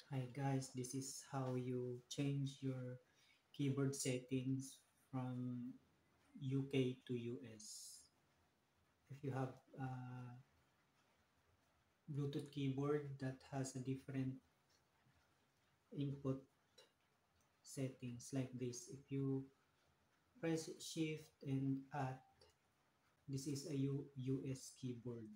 Hi guys, this is how you change your keyboard settings from UK to US. If you have a Bluetooth keyboard that has a different input settings like this, if you press shift and at, this is a US keyboard.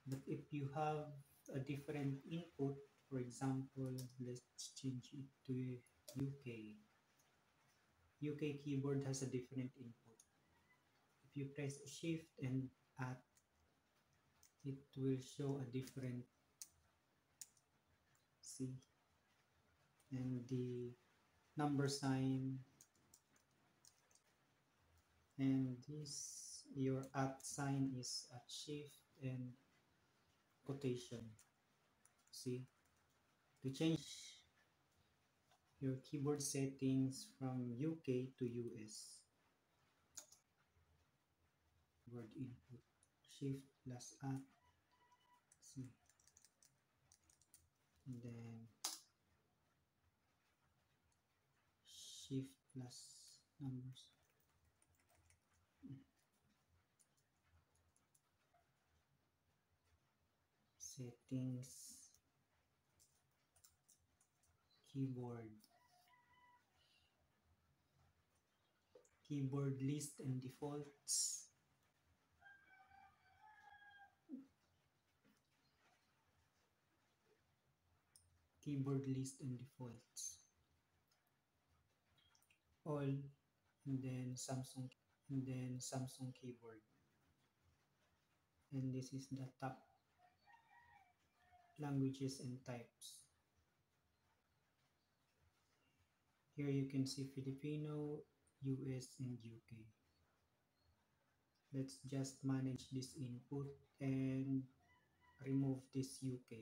But if you have a different input, for example, let's change it to UK. UK keyboard has a different input. If you press shift and at, it will show a different, see, and the number sign, and this your at sign is at shift and quotation. See, to change your keyboard settings from UK to US, word input, shift plus at, see, and then shift plus numbers. Settings, keyboard, keyboard list and defaults, keyboard list and defaults, all, and then Samsung keyboard, and this is the top languages and types. Here you can see Filipino, US, and UK. Let's just manage this input and remove this UK.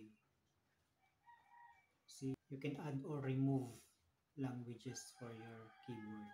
See, you can add or remove languages for your keyboard.